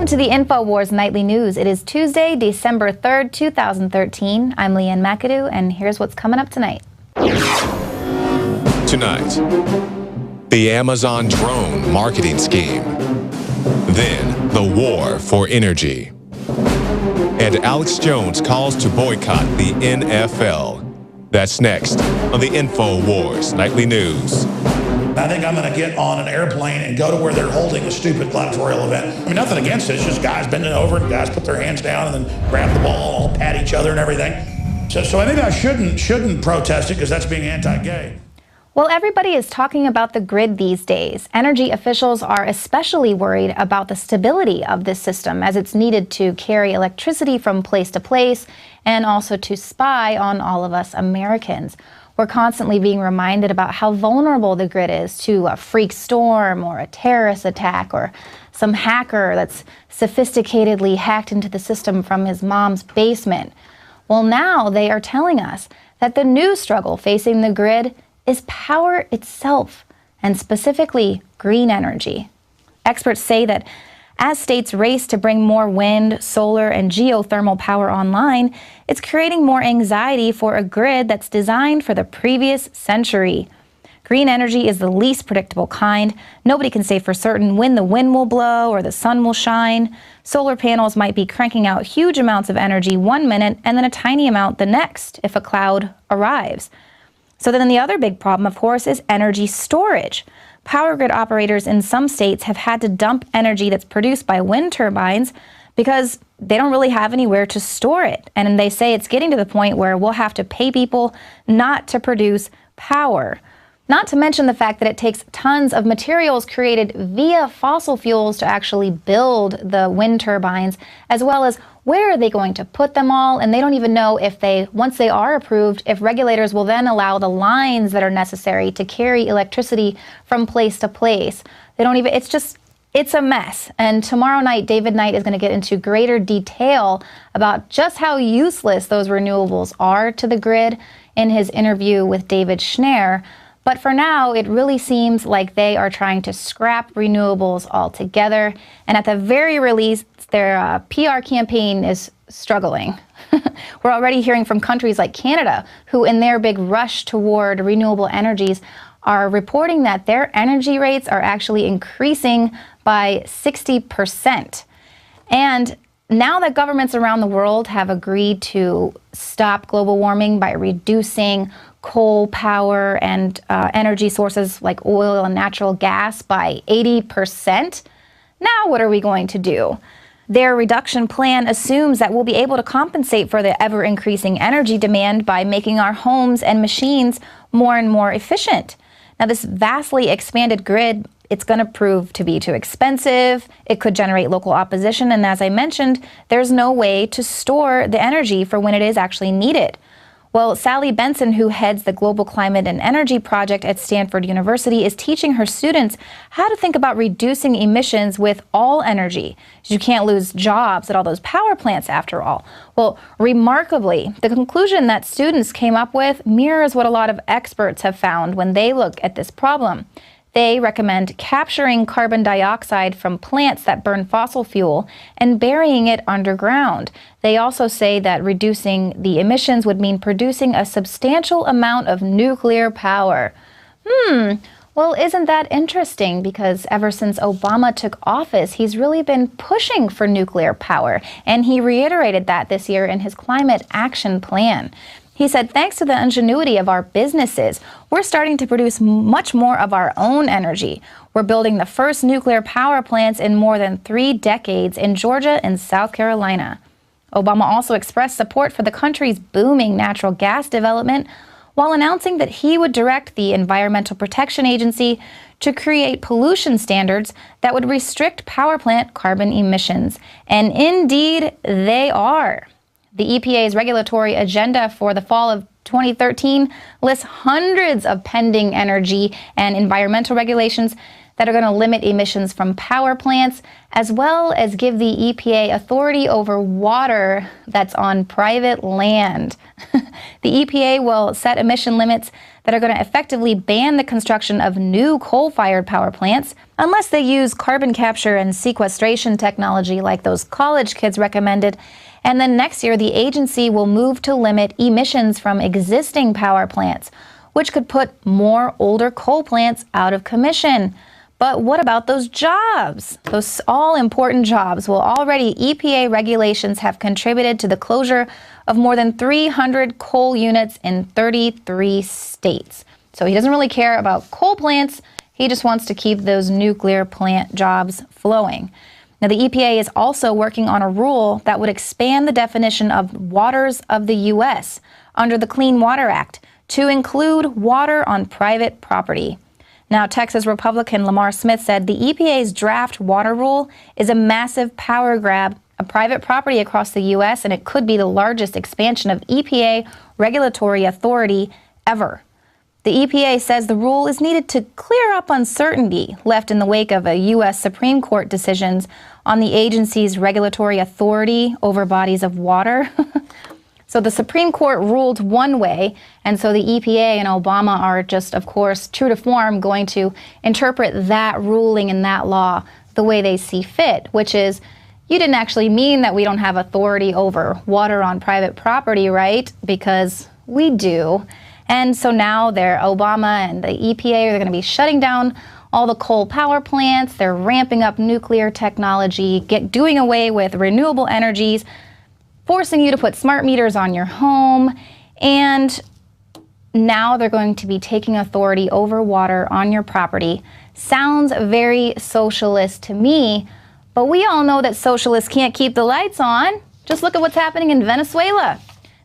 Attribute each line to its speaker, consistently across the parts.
Speaker 1: Welcome to the INFOWARS Nightly News. It is Tuesday, December 3rd, 2013. I'm Ann McAdoo, and here's what's coming up tonight.
Speaker 2: Tonight, the Amazon drone marketing scheme. Then, the war for energy. And Alex Jones calls to boycott the NFL. That's next on the INFOWARS Nightly News.
Speaker 3: I think I'm going to get on an airplane and go to where they're holding a stupid gladiatorial event. I mean, nothing against it. It's just guys bending over and guys put their hands down and then grab the ball and all pat each other and everything. So I think I shouldn't protest it because that's being anti-gay.
Speaker 1: Well, everybody is talking about the grid these days. Energy officials are especially worried about the stability of this system as it's needed to carry electricity from place to place and also to spy on all of us Americans. We're constantly being reminded about how vulnerable the grid is to a freak storm or a terrorist attack or some hacker that's sophisticatedly hacked into the system from his mom's basement. Well, now they are telling us that the new struggle facing the grid is power itself, and specifically green energy. Experts say that as states race to bring more wind, solar, and geothermal power online, it's creating more anxiety for a grid that's designed for the previous century. Green energy is the least predictable kind. Nobody can say for certain when the wind will blow or the sun will shine. Solar panels might be cranking out huge amounts of energy one minute and then a tiny amount the next if a cloud arrives. So then the other big problem, of course, is energy storage. Power grid operators in some states have had to dump energy that's produced by wind turbines because they don't really have anywhere to store it. And they say it's getting to the point where we'll have to pay people not to produce power. Not to mention the fact that it takes tons of materials created via fossil fuels to actually build the wind turbines, as well as where are they going to put them all? And they don't even know if once they are approved, if regulators will then allow the lines that are necessary to carry electricity from place to place. They don't even, it's a mess. And tomorrow night, David Knight is going to get into greater detail about just how useless those renewables are to the grid in his interview with David Schneier. But for now, it really seems like they are trying to scrap renewables altogether. And at the very least, their PR campaign is struggling. We're already hearing from countries like Canada, who in their big rush toward renewable energies are reporting that their energy rates are actually increasing by 60%. And now that governments around the world have agreed to stop global warming by reducing coal power and energy sources like oil and natural gas by 80%, now what are we going to do? Their reduction plan assumes that we'll be able to compensate for the ever-increasing energy demand by making our homes and machines more and more efficient. Now, this vastly expanded grid, it's going to prove to be too expensive. It could generate local opposition. And as I mentioned, there's no way to store the energy for when it is actually needed. Well, Sally Benson, who heads the Global Climate and Energy Project at Stanford University, is teaching her students how to think about reducing emissions with all energy. You can't lose jobs at all those power plants after all. Well, remarkably, the conclusion that students came up with mirrors what a lot of experts have found when they look at this problem. They recommend capturing carbon dioxide from plants that burn fossil fuel and burying it underground. They also say that reducing the emissions would mean producing a substantial amount of nuclear power. Well, isn't that interesting? Because ever since Obama took office, he's really been pushing for nuclear power, and he reiterated that this year in his climate action plan. He said, thanks to the ingenuity of our businesses, we're starting to produce much more of our own energy. We're building the first nuclear power plants in more than 3 decades in Georgia and South Carolina. Obama also expressed support for the country's booming natural gas development while announcing that he would direct the Environmental Protection Agency to create pollution standards that would restrict power plant carbon emissions. And indeed, they are. The EPA's regulatory agenda for the fall of 2013 lists hundreds of pending energy and environmental regulations that are going to limit emissions from power plants, as well as give the EPA authority over water that's on private land. The EPA will set emission limits that are going to effectively ban the construction of new coal-fired power plants unless they use carbon capture and sequestration technology like those college kids recommended. And then next year, the agency will move to limit emissions from existing power plants, which could put more older coal plants out of commission. But what about those jobs? Those all-important jobs? Well, already EPA regulations have contributed to the closure of more than 300 coal units in 33 states. So he doesn't really care about coal plants. He just wants to keep those nuclear plant jobs flowing. Now, the EPA is also working on a rule that would expand the definition of waters of the U.S. under the Clean Water Act to include water on private property. Now, Texas Republican Lamar Smith said the EPA's draft water rule is a massive power grab of private property across the U.S., and it could be the largest expansion of EPA regulatory authority ever. The EPA says the rule is needed to clear up uncertainty left in the wake of a U.S. Supreme Court decisions on the agency's regulatory authority over bodies of water. So the Supreme Court ruled one way, and so the EPA and Obama are just, of course, true to form, going to interpret that ruling and that law the way they see fit, which is, you didn't actually mean that we don't have authority over water on private property, right? Because we do. And so now Obama and the EPA are going to be shutting down all the coal power plants. They're ramping up nuclear technology, doing away with renewable energies, forcing you to put smart meters on your home, and now they're going to be taking authority over water on your property. Sounds very socialist to me, but we all know that socialists can't keep the lights on. Just look at what's happening in Venezuela.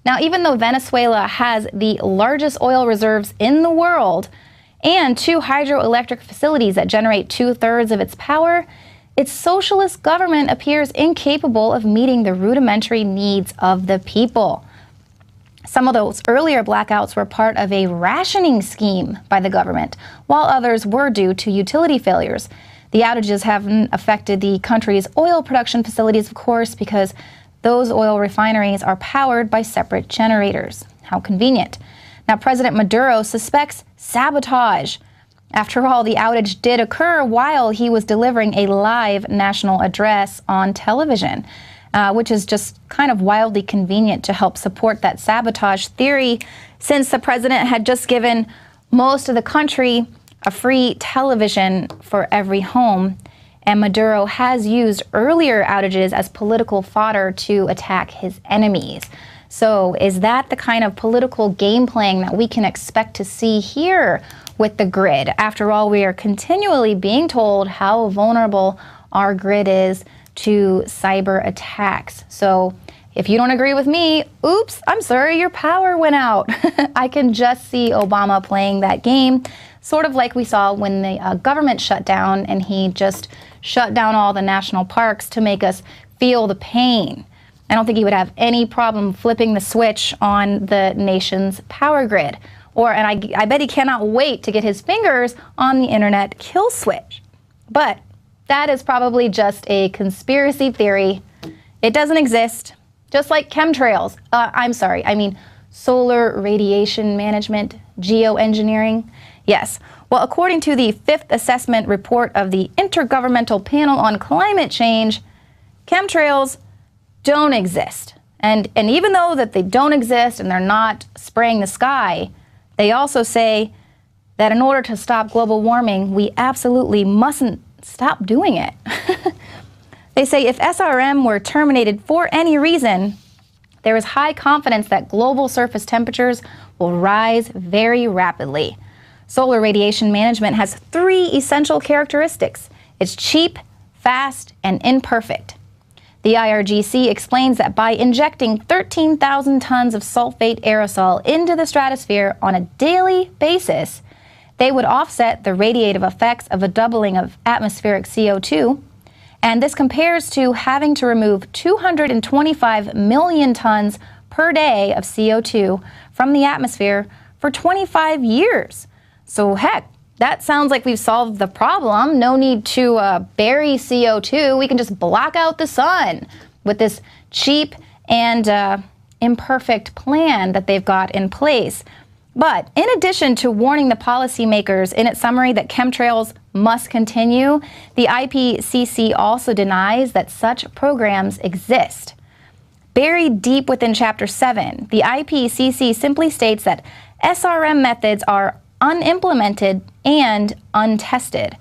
Speaker 1: Now, even though Venezuela has the largest oil reserves in the world and 2 hydroelectric facilities that generate 2/3 of its power, its socialist government appears incapable of meeting the rudimentary needs of the people. Some of those earlier blackouts were part of a rationing scheme by the government, while others were due to utility failures. The outages haven't affected the country's oil production facilities, of course, because those oil refineries are powered by separate generators. How convenient. Now, President Maduro suspects sabotage. After all, the outage did occur while he was delivering a live national address on television, which is just kind of wildly convenient to help support that sabotage theory, since the president had just given most of the country a free television for every home. And Maduro has used earlier outages as political fodder to attack his enemies. So is that the kind of political game playing that we can expect to see here with the grid? After all, we are continually being told how vulnerable our grid is to cyber attacks. So if you don't agree with me, oops, I'm sorry, your power went out. I can just see Obama playing that game, sort of like we saw when the government shut down and he just shut down all the national parks to make us feel the pain. I don't think he would have any problem flipping the switch on the nation's power grid. And I bet he cannot wait to get his fingers on the internet kill switch. But that is probably just a conspiracy theory. It doesn't exist. Just like chemtrails. I mean solar radiation management, geoengineering. Yes. Well, according to the 5th assessment report of the Intergovernmental Panel on Climate Change, chemtrails don't exist. And even though that they don't exist and they're not spraying the sky, they also say that in order to stop global warming, we absolutely mustn't stop doing it. They say if SRM were terminated for any reason, there is high confidence that global surface temperatures will rise very rapidly. Solar radiation management has 3 essential characteristics. It's cheap, fast, and imperfect. The IRGC explains that by injecting 13,000 tons of sulfate aerosol into the stratosphere on a daily basis, they would offset the radiative effects of a doubling of atmospheric CO2. And this compares to having to remove 225 million tons per day of CO2 from the atmosphere for 25 years. So heck, that sounds like we've solved the problem. No need to bury CO2. We can just block out the sun with this cheap and imperfect plan that they've got in place. But in addition to warning the policymakers in its summary that chemtrails must continue, the IPCC also denies that such programs exist. Buried deep within Chapter 7, the IPCC simply states that SRM methods are unimplemented and untested.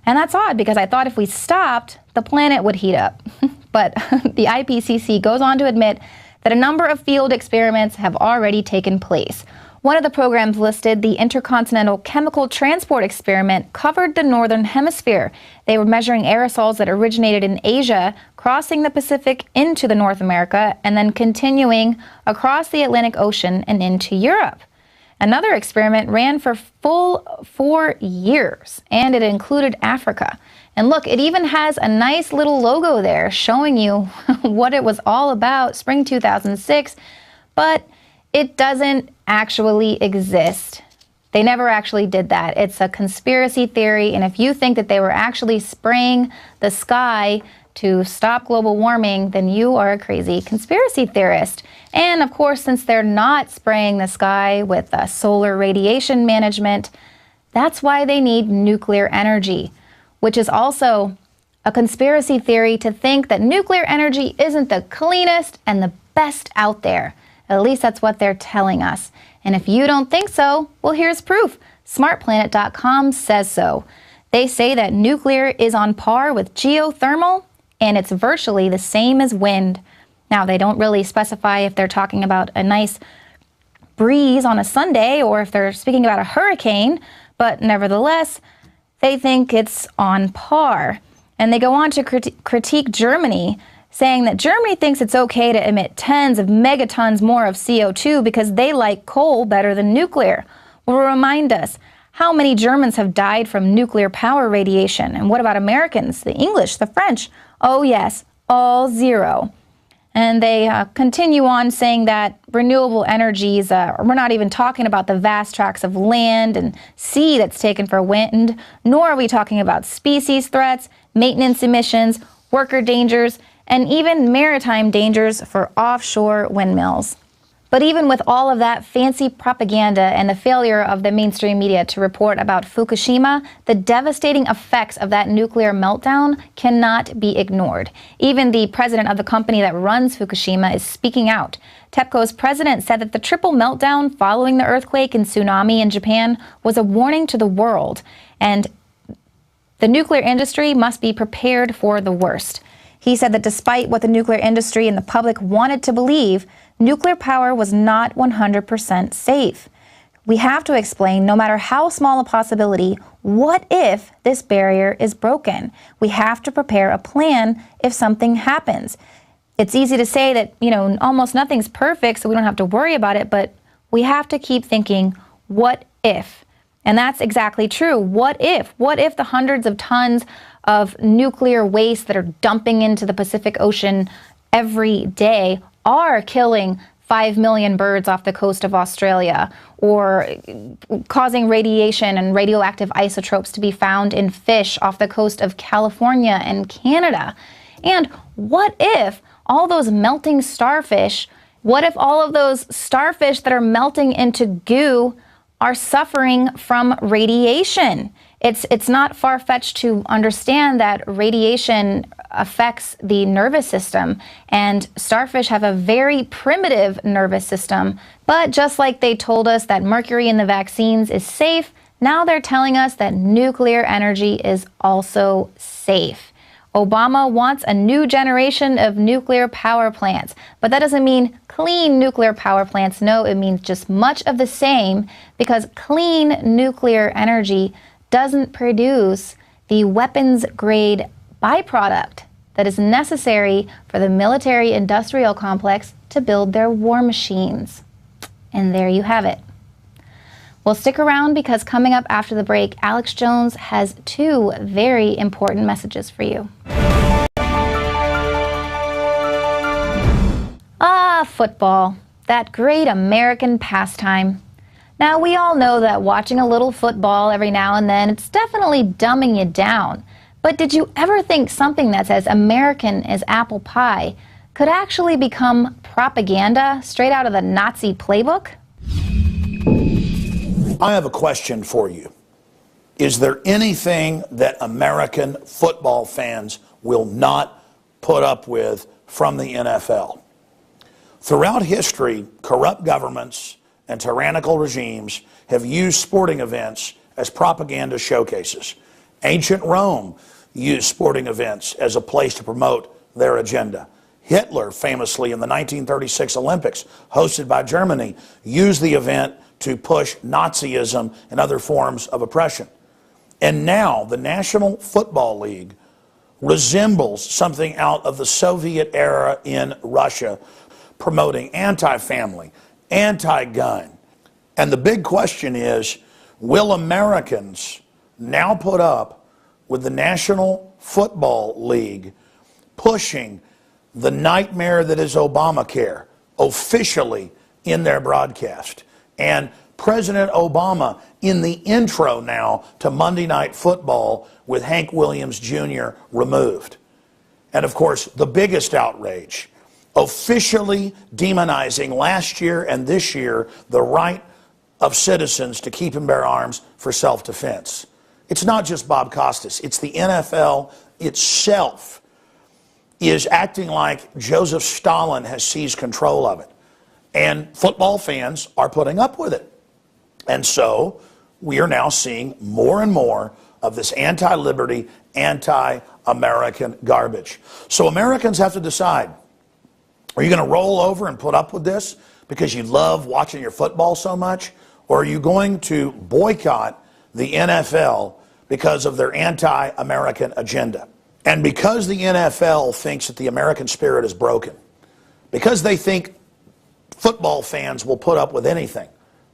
Speaker 1: And that's odd because I thought if we stopped, the planet would heat up. But the IPCC goes on to admit that a number of field experiments have already taken place. One of the programs listed, the Intercontinental Chemical Transport Experiment, covered the Northern Hemisphere. They were measuring aerosols that originated in Asia, crossing the Pacific into the North America, and then continuing across the Atlantic Ocean and into Europe. Another experiment ran for full 4 years, and it included Africa. And look, it even has a nice little logo there showing you what it was all about, spring 2006, but it doesn't actually exist. They never actually did that. It's a conspiracy theory, and if you think that they were actually spraying the sky to stop global warming, then you are a crazy conspiracy theorist. And of course, since they're not spraying the sky with solar radiation management, that's why they need nuclear energy, which is also a conspiracy theory to think that nuclear energy isn't the cleanest and the best out there. At least that's what they're telling us. And if you don't think so, well, here's proof. SmartPlanet.com says so. They say that nuclear is on par with geothermal, and it's virtually the same as wind. Now, they don't really specify if they're talking about a nice breeze on a Sunday or if they're speaking about a hurricane, but nevertheless, they think it's on par. And they go on to critique Germany, saying that Germany thinks it's okay to emit tens of megatons more of CO2 because they like coal better than nuclear. Well, remind us, how many Germans have died from nuclear power radiation? And what about Americans, the English, the French? Oh yes, all zero. And they continue on saying that renewable energies, we're not even talking about the vast tracts of land and sea that's taken for wind, nor are we talking about species threats, maintenance emissions, worker dangers, and even maritime dangers for offshore windmills. But even with all of that fancy propaganda and the failure of the mainstream media to report about Fukushima, the devastating effects of that nuclear meltdown cannot be ignored. Even the president of the company that runs Fukushima is speaking out. TEPCO's president said that the triple meltdown following the earthquake and tsunami in Japan was a warning to the world, and the nuclear industry must be prepared for the worst. He said that despite what the nuclear industry and the public wanted to believe, nuclear power was not 100% safe. We have to explain, no matter how small a possibility, what if this barrier is broken? We have to prepare a plan if something happens. It's easy to say that, almost nothing's perfect, so we don't have to worry about it, but we have to keep thinking, what if? And that's exactly true. What if? What if the hundreds of tons of nuclear waste that are dumping into the Pacific Ocean every day are killing 5 million birds off the coast of Australia, or causing radiation and radioactive isotopes to be found in fish off the coast of California and Canada? And what if all those melting starfish, what if all of those starfish that are melting into goo are suffering from radiation? It's not far-fetched to understand that radiation affects the nervous system, and starfish have a very primitive nervous system. But just like they told us that mercury in the vaccines is safe, now they're telling us that nuclear energy is also safe. Obama wants a new generation of nuclear power plants, but that doesn't mean clean nuclear power plants. No, it means just much of the same, because clean nuclear energy doesn't produce the weapons-grade byproduct that is necessary for the military-industrial complex to build their war machines. And there you have it. Well, stick around, because coming up after the break, Alex Jones has 2 very important messages for you. Football, that great American pastime. Now, we all know that watching a little football every now and then, it's definitely dumbing you down. But did you ever think something that's as American as apple pie could actually become propaganda straight out of the Nazi playbook?
Speaker 3: I have a question for you. Is there anything that American football fans will not put up with from the NFL? Throughout history, corrupt governments and tyrannical regimes have used sporting events as propaganda showcases. Ancient Rome used sporting events as a place to promote their agenda. Hitler, famously in the 1936 Olympics, hosted by Germany, used the event to push Nazism and other forms of oppression. And now the National Football League resembles something out of the Soviet era in Russia, promoting anti-family, anti-gun. And the big question is, will Americans now put up with the National Football League pushing the nightmare that is Obamacare officially in their broadcast? And President Obama in the intro now to Monday Night Football with Hank Williams Jr. removed. And of course, the biggest outrage, officially demonizing last year and this year the right of citizens to keep and bear arms for self-defense. It's not just Bob Costas, it's the NFL itself is acting like Joseph Stalin has seized control of it. And football fans are putting up with it. And so we are now seeing more and more of this anti-liberty, anti-American garbage. So Americans have to decide, are you going to roll over and put up with this because you love watching your football so much? Or are you going to boycott the NFL because of their anti-American agenda? And because the NFL thinks that the American spirit is broken, because they think football fans will put up with anything,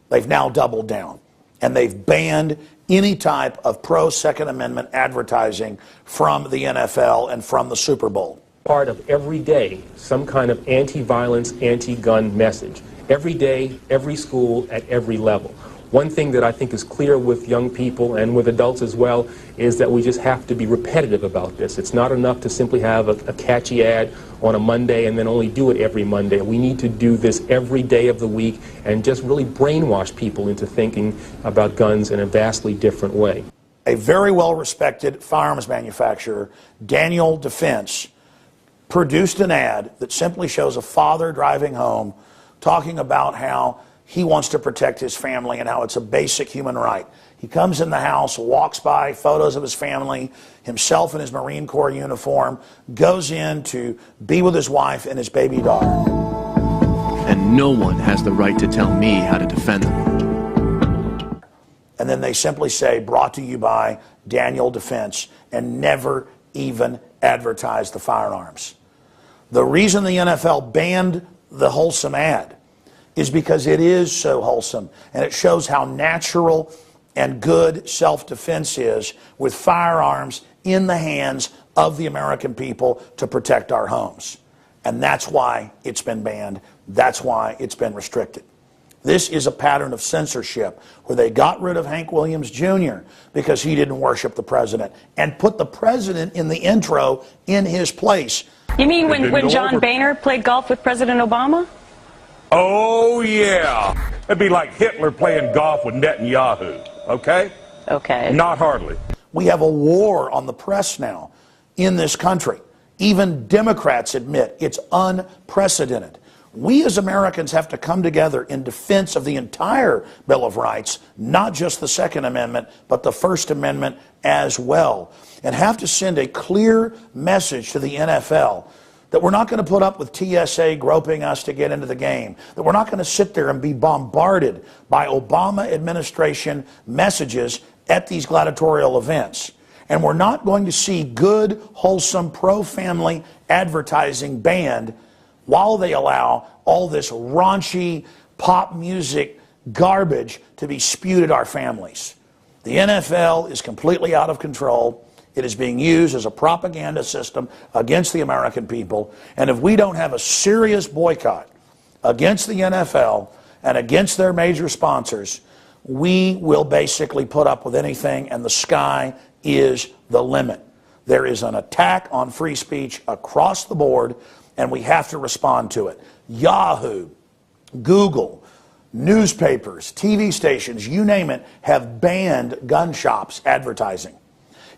Speaker 3: they've now doubled down. And they've banned any type of pro-Second Amendment advertising from the NFL and from the Super Bowl.
Speaker 4: Part of every day, some kind of anti-violence, anti-gun message. Every day, every school, at every level. One thing that I think is clear with young people and with adults as well is that we just have to be repetitive about this. It's not enough to simply have a catchy ad on a Monday and then only do it every Monday. We need to do this every day of the week and just really brainwash people into thinking about guns in a vastly different way.
Speaker 3: A very well-respected firearms manufacturer, Daniel Defense, produced an ad that simply shows a father driving home talking about how he wants to protect his family and how it's a basic human right. He comes in the house, walks by photos of his family, himself in his Marine Corps uniform, goes in to be with his wife and his baby daughter.
Speaker 5: And no one has the right to tell me how to defend them.
Speaker 3: And then they simply say, brought to you by Daniel Defense, and never even advertise the firearms. The reason the NFL banned the wholesome ad is because it is so wholesome, and it shows how natural and good self-defense is with firearms in the hands of the American people to protect our homes. And that's why it's been banned. That's why it's been restricted. This is a pattern of censorship where they got rid of Hank Williams Jr. because he didn't worship the president and put the president in the intro in his place.
Speaker 6: You mean when John Boehner played golf with President Obama?
Speaker 7: Oh, yeah. It'd be like Hitler playing golf with Netanyahu, okay?
Speaker 6: Okay.
Speaker 7: Not hardly.
Speaker 3: We have a war on the press now in this country. Even Democrats admit it's unprecedented. We as Americans have to come together in defense of the entire Bill of Rights, not just the Second Amendment, but the First Amendment as well, and have to send a clear message to the NFL that we're not going to put up with TSA groping us to get into the game, that we're not going to sit there and be bombarded by Obama administration messages at these gladiatorial events. And we're not going to see good, wholesome, pro-family advertising banned while they allow all this raunchy pop music garbage to be spewed at our families. The NFL is completely out of control. It is being used as a propaganda system against the American people. And if we don't have a serious boycott against the NFL and against their major sponsors, we will basically put up with anything, and the sky is the limit. There is an attack on free speech across the board, and we have to respond to it. Yahoo, Google, newspapers, TV stations, you name it, have banned gun shops advertising,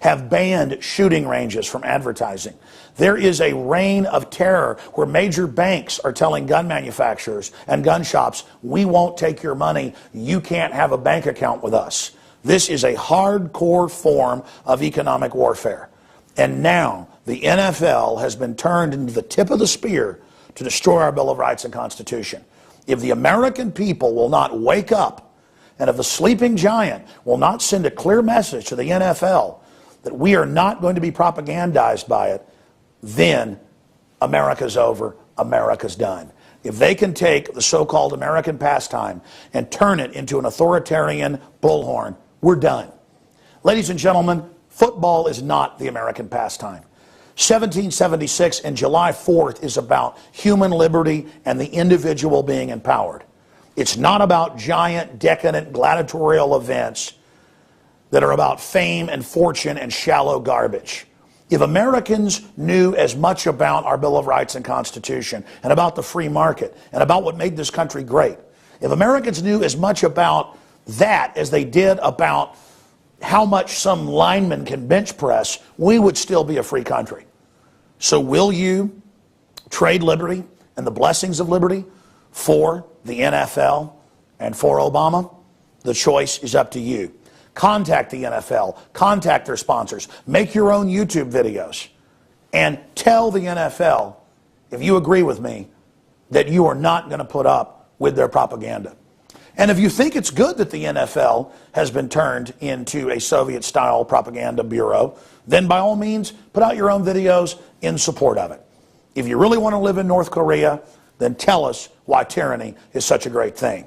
Speaker 3: have banned shooting ranges from advertising. There is a reign of terror where major banks are telling gun manufacturers and gun shops, we won't take your money, you can't have a bank account with us. This is a hardcore form of economic warfare. And now the NFL has been turned into the tip of the spear to destroy our Bill of Rights and Constitution. If the American people will not wake up, and if the sleeping giant will not send a clear message to the NFL that we are not going to be propagandized by it, then America's over, America's done. If they can take the so-called American pastime and turn it into an authoritarian bullhorn, we're done. Ladies and gentlemen, football is not the American pastime. 1776 and July 4th is about human liberty and the individual being empowered. It's not about giant, decadent, gladiatorial events that are about fame and fortune and shallow garbage. If Americans knew as much about our Bill of Rights and Constitution and about the free market and about what made this country great, if Americans knew as much about that as they did about how much some lineman can bench press, we would still be a free country. So will you trade liberty and the blessings of liberty for the NFL and for Obama? The choice is up to you. Contact the NFL, contact their sponsors, make your own YouTube videos, and tell the NFL, if you agree with me, that you are not going to put up with their propaganda. And if you think it's good that the NFL has been turned into a Soviet-style propaganda bureau, then by all means, put out your own videos in support of it. If you really want to live in North Korea, then tell us why tyranny is such a great thing.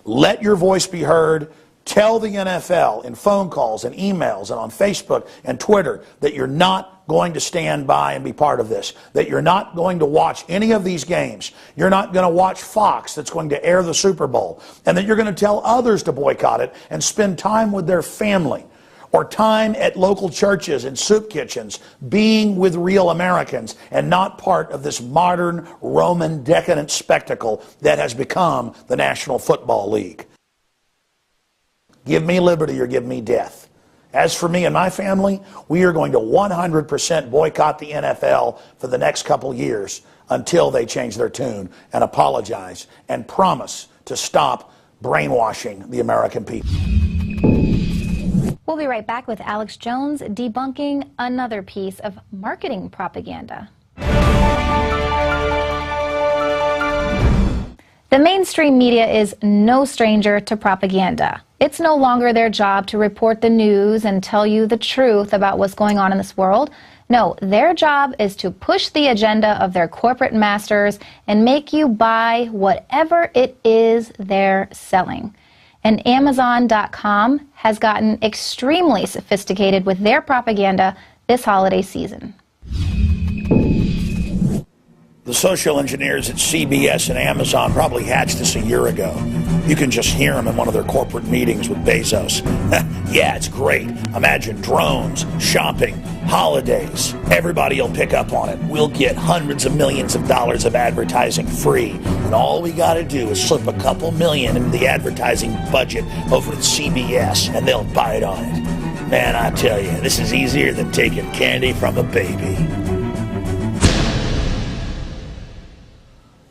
Speaker 3: Let your voice be heard. Tell the NFL in phone calls and emails and on Facebook and Twitter that you're not going to stand by and be part of this, that you're not going to watch any of these games, you're not going to watch Fox that's going to air the Super Bowl, and that you're going to tell others to boycott it and spend time with their family or time at local churches and soup kitchens being with real Americans and not part of this modern Roman decadent spectacle that has become the National Football League. Give me liberty or give me death. As for me and my family, we are going to 100% boycott the NFL for the next couple years until they change their tune and apologize and promise to stop brainwashing the American people.
Speaker 1: We'll be right back with Alex Jones debunking another piece of marketing propaganda. The mainstream media is no stranger to propaganda. It's no longer their job to report the news and tell you the truth about what's going on in this world. No, their job is to push the agenda of their corporate masters and make you buy whatever it is they're selling. And Amazon.com has gotten extremely sophisticated with their propaganda this holiday season.
Speaker 3: The social engineers at CBS and Amazon probably hatched this a year ago. You can just hear them in one of their corporate meetings with Bezos. Yeah, it's great. Imagine drones, shopping, holidays. Everybody will pick up on it. We'll get hundreds of millions of dollars of advertising free. And all we got to do is slip a couple million into the advertising budget over at CBS, and they'll bite on it. Man, I tell you, this is easier than taking candy from a baby.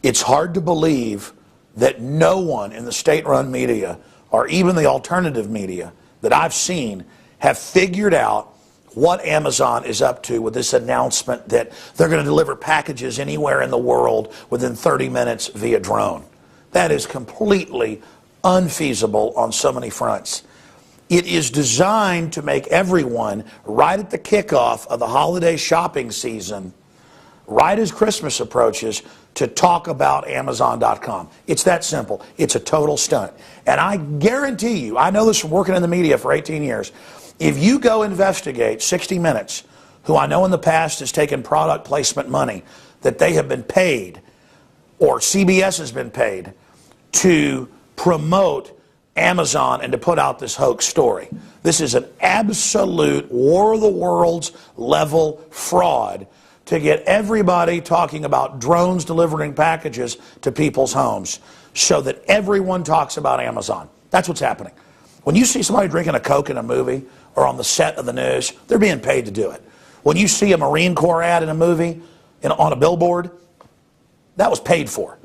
Speaker 3: It's hard to believe that no one in the state-run media or even the alternative media that I've seen have figured out what Amazon is up to with this announcement that they're going to deliver packages anywhere in the world within 30 minutes via drone. That is completely unfeasible on so many fronts. It is designed to make everyone, right at the kickoff of the holiday shopping season, right as Christmas approaches, to talk about Amazon.com. It's that simple. It's a total stunt. And I guarantee you, I know this from working in the media for 18 years, if you go investigate 60 Minutes, who I know in the past has taken product placement money that they have been paid, or CBS has been paid, to promote Amazon and to put out this hoax story. This is an absolute War of the Worlds level fraud to get everybody talking about drones delivering packages to people's homes. so that everyone talks about Amazon. That's what's happening. When you see somebody drinking a Coke in a movie or on the set of the news, they're being paid to do it. When you see a Marine Corps ad in a movie, on a billboard, that was paid for.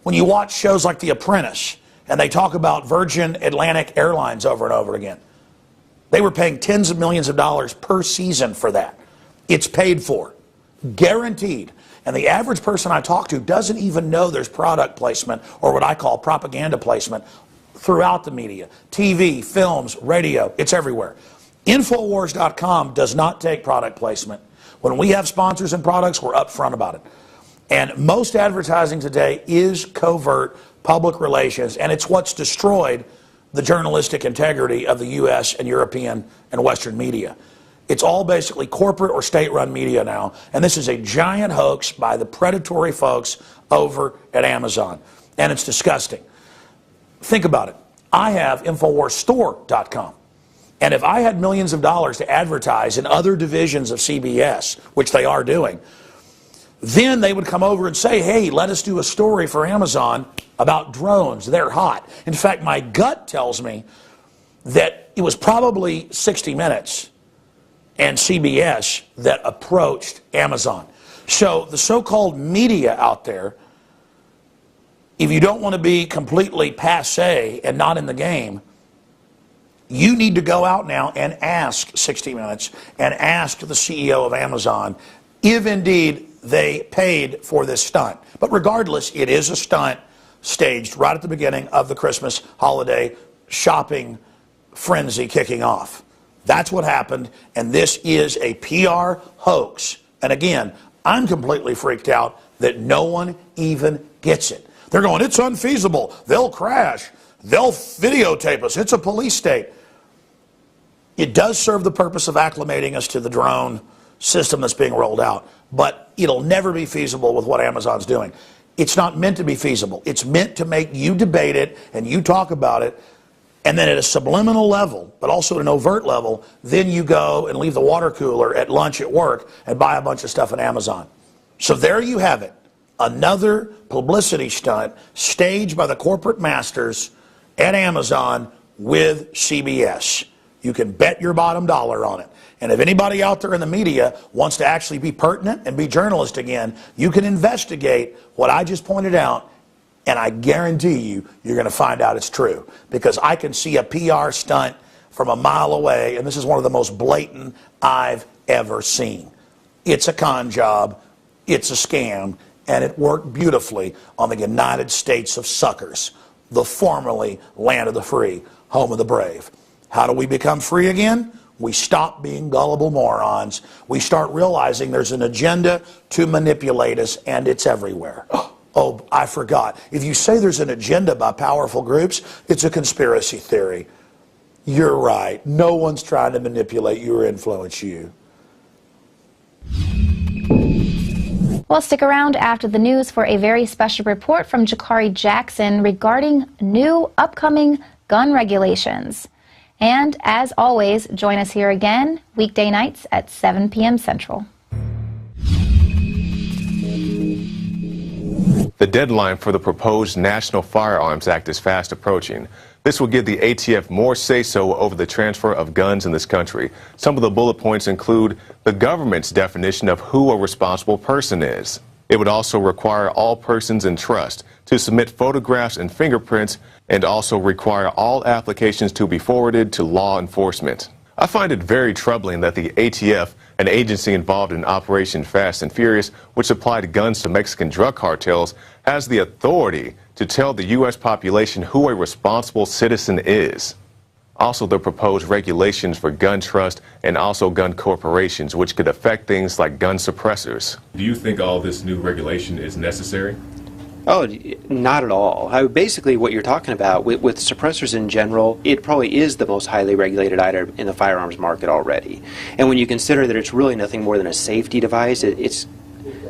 Speaker 3: When you watch shows like The Apprentice and they talk about Virgin Atlantic Airlines over and over again, they were paying tens of millions of dollars per season for that. It's paid for, guaranteed. And the average person I talk to doesn't even know there's product placement, or what I call propaganda placement, throughout the media. TV, films, radio, it's everywhere. INFOWARS.com does not take product placement. When we have sponsors and products, we're upfront about it. And most advertising today is covert public relations, and it's what's destroyed the journalistic integrity of the U.S. and European and Western media. It's all basically corporate or state-run media now, and this is a giant hoax by the predatory folks over at Amazon, and it's disgusting. Think about it. I have InfoWarsStore.com, and if I had millions of dollars to advertise in other divisions of CBS, which they are doing, then they would come over and say, hey, let us do a story for Amazon about drones. They're hot. In fact, my gut tells me that it was probably 60 Minutes and CBS that approached Amazon. So the so-called media out there, if you don't want to be completely passé and not in the game, you need to go out now and ask 60 Minutes and ask the CEO of Amazon if indeed they paid for this stunt. But regardless, it is a stunt staged right at the beginning of the Christmas holiday shopping frenzy kicking off. That's what happened, and this is a PR hoax. And again, I'm completely freaked out that no one even gets it. They're going, it's unfeasible. They'll crash. They'll videotape us. It's a police state. It does serve the purpose of acclimating us to the drone system that's being rolled out, but it'll never be feasible with what Amazon's doing. It's not meant to be feasible. It's meant to make you debate it and you talk about it, and then at a subliminal level, but also at an overt level, then you go and leave the water cooler at lunch at work and buy a bunch of stuff on Amazon. So there you have it. Another publicity stunt staged by the corporate masters at Amazon with CBS. You can bet your bottom dollar on it. And if anybody out there in the media wants to actually be pertinent and be journalist again, you can investigate what I just pointed out, and I guarantee you, you're going to find out it's true. Because I can see a PR stunt from a mile away, and this is one of the most blatant I've ever seen. It's a con job, it's a scam, and it worked beautifully on the United States of Suckers, the formerly land of the free, home of the brave. How do we become free again? We stop being gullible morons. We start realizing there's an agenda to manipulate us, and it's everywhere. Oh, I forgot. If you say there's an agenda by powerful groups, it's a conspiracy theory. You're right. No one's trying to manipulate you or influence you.
Speaker 1: Well, stick around after the news for a very special report from Jakari Jackson regarding new upcoming gun regulations. And as always, join us here again weekday nights at 7 p.m. Central.
Speaker 2: The deadline for the proposed National Firearms Act is fast approaching. This will give the ATF more say-so over the transfer of guns in this country. Some of the bullet points include the government's definition of who a responsible person is. It would also require all persons in trust to submit photographs and fingerprints, and also require all applications to be forwarded to law enforcement. I find it very troubling that the ATF, an agency involved in Operation Fast and Furious, which supplied guns to Mexican drug cartels, has the authority to tell the U.S. population who a responsible citizen is. Also, the proposed regulations for gun trust and also gun corporations, which could affect things like gun suppressors.
Speaker 4: Do you think all this new regulation is necessary?
Speaker 8: Oh, not at all. Basically, what you're talking about with suppressors in general, it probably is the most highly regulated item in the firearms market already. And when you consider that it's really nothing more than a safety device, it's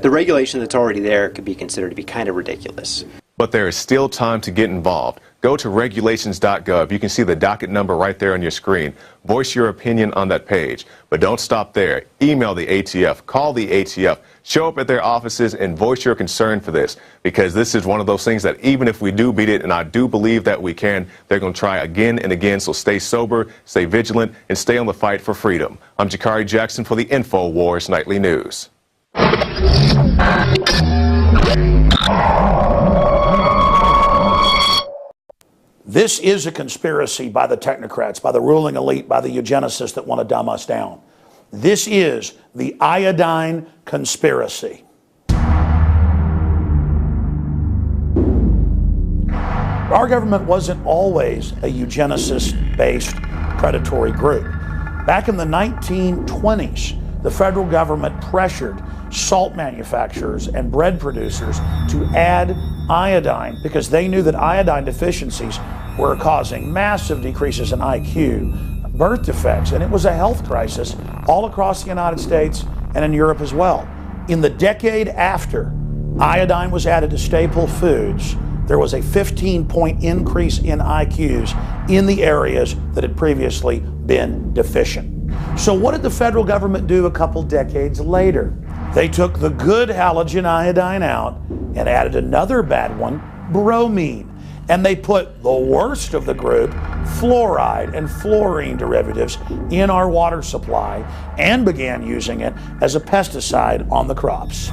Speaker 8: the regulation that's already there could be considered to be kind of ridiculous.
Speaker 2: but there is still time to get involved. Go to regulations.gov. You can see the docket number right there on your screen. Voice your opinion on that page. But don't stop there. Email the ATF, call the ATF, show up at their offices and voice your concern for this, because this is one of those things that even if we do beat it, and I do believe that we can, they're going to try again and again. So stay sober, stay vigilant, and stay on the fight for freedom. I'm Jakari Jackson for the InfoWars Nightly News.
Speaker 3: This is a conspiracy by the technocrats, by the ruling elite, by the eugenicists that want to dumb us down. This is the iodine conspiracy. Our government wasn't always a eugenicist-based predatory group. Back in the 1920s, the federal government pressured salt manufacturers and bread producers to add iodine because they knew that iodine deficiencies were causing massive decreases in IQ, birth defects, and it was a health crisis all across the United States and in Europe as well. In the decade after iodine was added to staple foods, there was a 15-point increase in IQs in the areas that had previously been deficient. So what did the federal government do a couple decades later? They took the good halogen iodine out and added another bad one, bromine. And they put the worst of the group, fluoride and fluorine derivatives, in our water supply and began using it as a pesticide on the crops.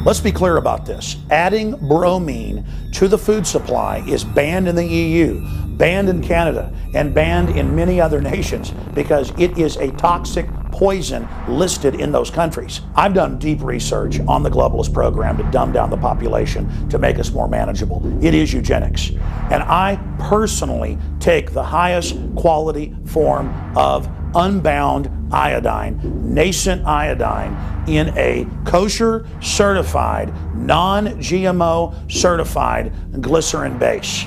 Speaker 3: Let's be clear about this. Adding bromine to the food supply is banned in the EU, banned in Canada, and banned in many other nations because it is a toxic poison listed in those countries. I've done deep research on the globalist program to dumb down the population to make us more manageable. It is eugenics. And I personally take the highest quality form of unbound iodine, nascent iodine, in a kosher certified, non-GMO certified glycerin base.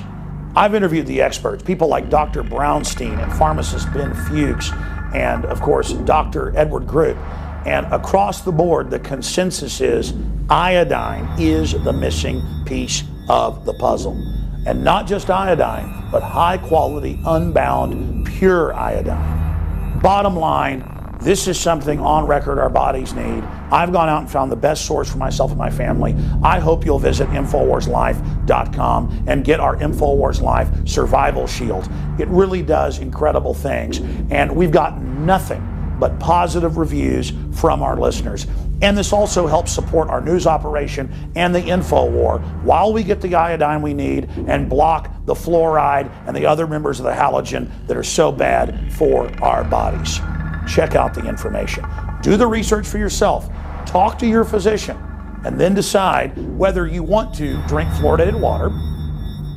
Speaker 3: I've interviewed the experts, people like Dr. Brownstein and pharmacist Ben Fuchs, and of course Dr. Edward Group. And across the board, the consensus is iodine is the missing piece of the puzzle. And not just iodine, but high quality, unbound, pure iodine. Bottom line, this is something on record our bodies need. I've gone out and found the best source for myself and my family. I hope you'll visit InfoWarsLife.com and get our InfoWars Life Survival Shield. It really does incredible things. And we've gotten nothing but positive reviews from our listeners. And this also helps support our news operation and the InfoWar while we get the iodine we need and block the fluoride and the other members of the halogen that are so bad for our bodies. Check out the information. Do the research for yourself. Talk to your physician and then decide whether you want to drink fluoridated water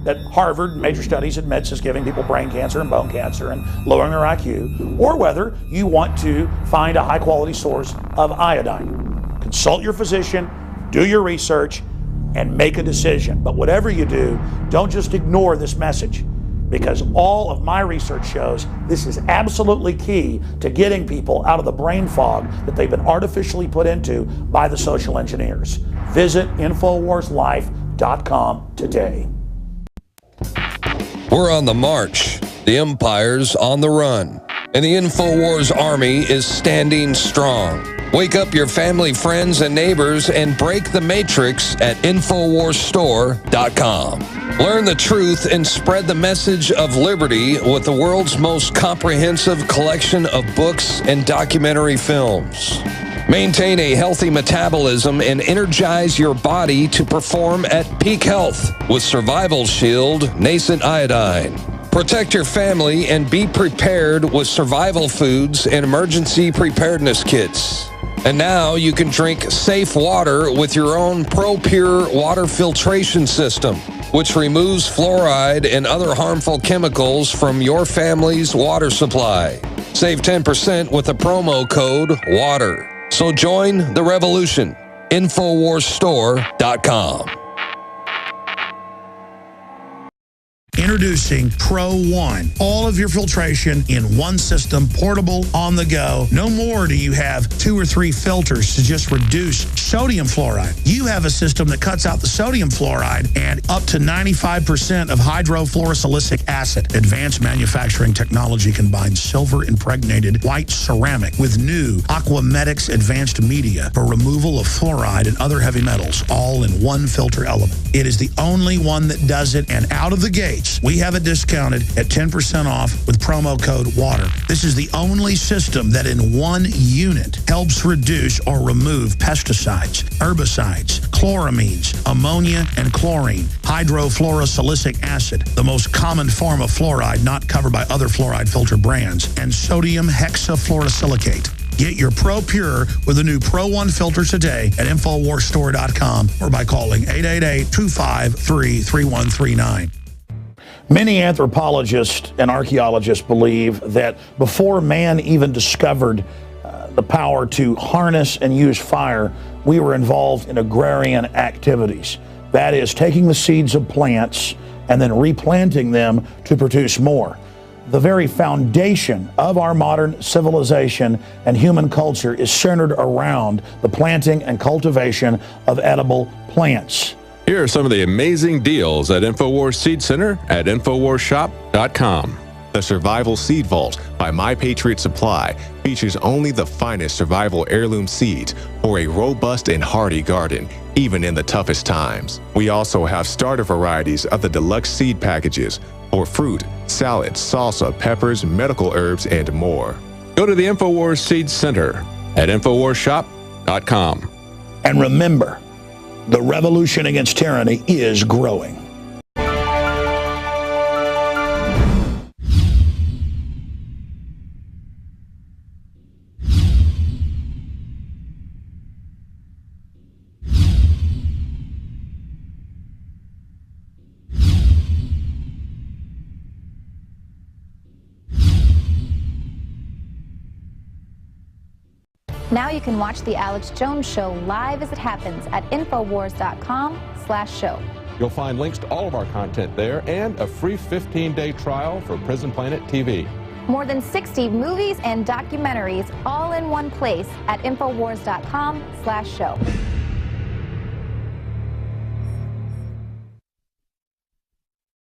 Speaker 3: that Harvard, major studies admits, is giving people brain cancer and bone cancer and lowering their IQ, or whether you want to find a high quality source of iodine. Consult your physician, do your research, and make a decision. But whatever you do, don't just ignore this message, because all of my research shows this is absolutely key to getting people out of the brain fog that they've been artificially put into by the social engineers. Visit InfoWarsLife.com today.
Speaker 9: We're on the march. The empire's on the run. And the InfoWars Army is standing strong. Wake up your family, friends, and neighbors and break the matrix at InfoWarsStore.com. Learn the truth and spread the message of liberty with the world's most comprehensive collection of books and documentary films. Maintain a healthy metabolism and energize your body to perform at peak health with Survival Shield Nascent Iodine. Protect your family and be prepared with survival foods and emergency preparedness kits. And now you can drink safe water with your own ProPure water filtration system, which removes fluoride and other harmful chemicals from your family's water supply. Save 10% with the promo code WATER. So join the revolution. InfoWarsStore.com.
Speaker 3: Introducing Pro One. All of your filtration in one system, portable, on the go. No more do you have 2 or 3 filters to just reduce sodium fluoride. You have a system that cuts out the sodium fluoride and up to 95% of hydrofluorosilicic acid. Advanced manufacturing technology combines silver-impregnated white ceramic with new Aquamedics advanced media for removal of fluoride and other heavy metals, all in one filter element. It is the only one that does it, and out of the gates, we have it discounted at 10% off with promo code WATER. This is the only system that in one unit helps reduce or remove pesticides, herbicides, chloramines, ammonia, and chlorine, hydrofluorosilicic acid, the most common form of fluoride not covered by other fluoride filter brands, and sodium hexafluorosilicate. Get your Pro Pure with the new Pro One filter today at InfoWarsStore.com or by calling 888-253-3139. Many anthropologists and archaeologists believe that before man even discovered the power to harness and use fire, we were involved in agrarian activities. That is, taking the seeds of plants and then replanting them to produce more. The very foundation of our modern civilization and human culture is centered around the planting and cultivation of edible plants.
Speaker 10: Here are some of the amazing deals at InfoWars Seed Center at InfoWarsShop.com.
Speaker 2: The Survival Seed Vault by My Patriot Supply features only the finest survival heirloom seeds for a robust and hardy garden, even in the toughest times. We also have starter varieties of the deluxe seed packages for fruit, salad, salsa, peppers, medical herbs, and more.
Speaker 10: Go to the InfoWars Seed Center at InfoWarsShop.com.
Speaker 3: And remember, the revolution against tyranny is growing.
Speaker 1: Now you can watch The Alex Jones Show live as it happens at Infowars.com/show.
Speaker 10: You'll find links to all of our content there and a free 15-day trial for Prison Planet TV.
Speaker 1: More than 60 movies and documentaries all in one place at Infowars.com/show.